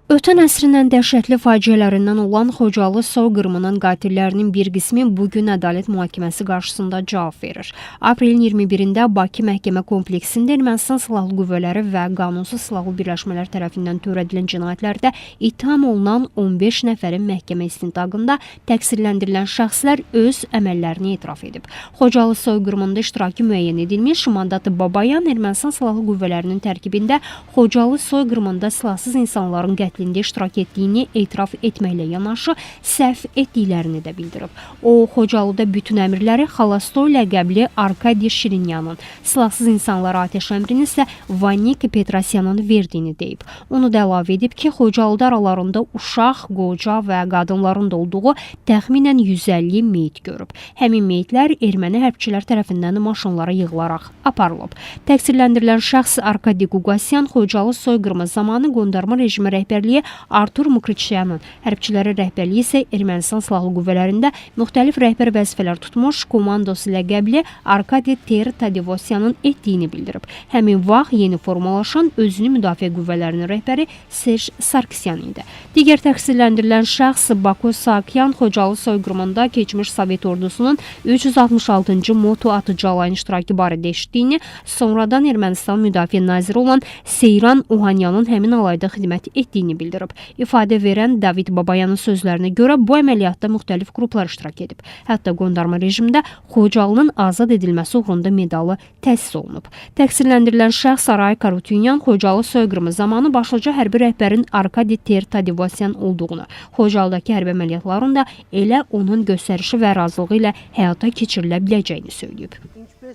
Ötən əsrin dəhşətli faciələrindən olan Xocalı soyqırımının qatillərinin bir qismi bugün ədalət mühakiməsi qarşısında cavab verir. Aprelin 21-də Bakı məhkəmə kompleksində Ermənistan Silahlı Qüvvələri və qanunsuz silahlı birləşmələr tərəfindən törədilən cinayətlərdə ittiham olunan 15 nəfərin məhkəmə istintaqında təqsirləndirilən şəxslər öz əməllərini etiraf edib. Xocalı soyqırımında iştirakı müəyyən edilmiş Mandat Babayan Ermənistan Silahlı Qüvvələrinin tərkibində Xocalı soyqırımında silahsız insanların qətlində iştirak etdiyini etiraf etməklə yanaşı səhv etdiklərini də bildirib. O, Xocalıda bütün əmrləri Xalastoy ləqəbli Arkadiy Şirinyanın, silahsız insanlara atəş əmrini isə Vanik Petrosyanın verdiyini deyib. Onu da əlavə edib ki, Xocalıda aralarında uşaq, qoca və qadınların da olduğu təxminən 150 meyit görüb. Həmin meyitlər erməni hərbçilər tərəfindən maşınlara yığılaraq aparılıb. Təqsirləndirilən şəxs Arkadiy Quqasyan Xocalı soyqırımı zamanı qondarma rejimi rəhbərliyi Artur Mukriçyanın, hərbçiləri rəhbərliyi isə Ermənistan Silahlı Qüvvələrində müxtəlif rəhbər vəzifələr tutmuş Komandos ləqəbli Arkadiy Tadevosyanın etdiyini bildirib. Həmin vaxt yeni formalaşan özünü müdafiə qüvvələrinin rəhbəri Serj Sarkisyan idi. Digər təqsirləndirilən şəxs Bako Sakyan Xocalı soyqırımında keçmiş Sovet ordusunun 366-cı moto atıcı alayın iştirakı barədə eşitdiyini, sonradan Ermənistan Müdafiə Naziri olan Seyran Ohanyanın həmin alayda xidmət etdiyini bildirib. İfadə verən David Babayanın sözlərinə görə bu əməliyyatda müxtəlif qruplar iştirak edib. Hətta qondarma rejimdə Xocalının azad edilməsi uğrunda medalı təsis olunub. Təqsirləndirilən şəxs Aray Karutunyan Xocalı soyqırımı zamanı başlıca hərbi rəhbərin Arkadiy Tadevosyan olduğunu, Xocalıdakı hərbi əməliyyatların da elə onun göstərişi və razılığı ilə həyata keçirilə biləcəyini söyləyib.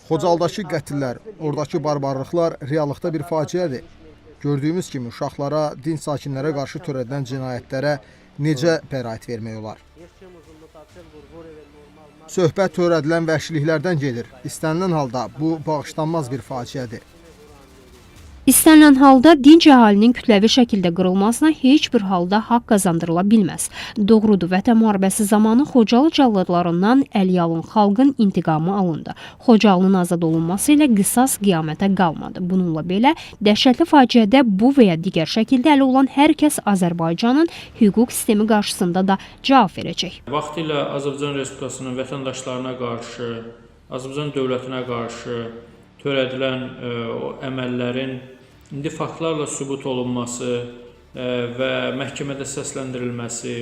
Xocalıdakı qətillər, oradakı barbarlıqlar reallıqda bir faciədir. Gördüyümüz kimi uşaqlara, dinc sakinlərə qarşı törədilən cinayətlərə necə bəraət vermək olar? Söhbət törədilən vəhşiliklərdən gedir. İstənilən halda bu bağışlanmaz bir faciədir. İstənilən halda dinc əhalinin kütləvi şəkildə qırılmasına heç bir halda haqq qazandırıla bilməz. Doğrudur, Vətən müharibəsi zamanı Xocalı cəlladlarından Əliyalın xalqın intiqamı alındı. Xocalının azad olunması ilə qisas qiyamətə qalmadı. Bununla belə, dəhşətli faciədə bu və ya digər şəkildə əli olan hər kəs Azərbaycanın hüquq sistemi qarşısında da cavab verəcək. Vaxtilə Azərbaycan Respublikasının vətəndaşlarına qarşı, Azərbaycan dövlətinə qarşı törədilən o əməllərin indi faktlarla sübut olunması və məhkəmədə səsləndirilməsi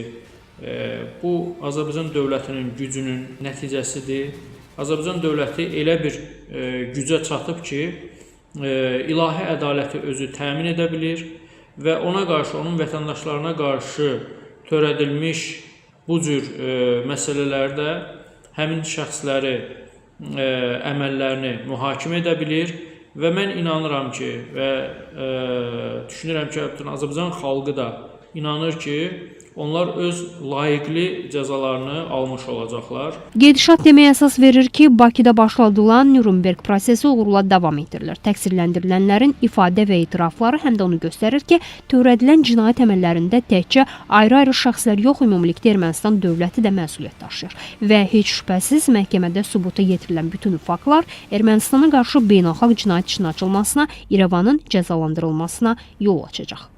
bu Azərbaycan dövlətinin gücünün nəticəsidir. Azərbaycan dövləti elə bir gücə çatıb ki, ilahi ədaləti özü təmin edə bilir və ona qarşı, onun vətəndaşlarına qarşı törədilmiş bu cür məsələlərdə həmin şəxsləri əməllərini mühakimə edə bilir və mən inanıram ki və düşünürəm ki, bütün Azərbaycan xalqı da inanır ki, onlar öz layiqli cəzalarını almış olacaqlar. Gedişat deməyə əsas verir ki, Bakıda başladılan Nürnberg prosesi uğurla davam etdirilir. Təqsirləndirilənlərin ifadə və etirafları həm də onu göstərir ki, törədilən cinayət əməllərində təkcə ayrı-ayrı şəxslər yox, ümumilikdə Ermənistan dövləti də məsuliyyət daşıyır. Və heç şübhəsiz məhkəmədə sübuta yetirilən bütün faktlar Ermənistana qarşı beynəlxalq cinayət işinin açılmasına, İrəvanın cəzalandırılmasına yol açacaq.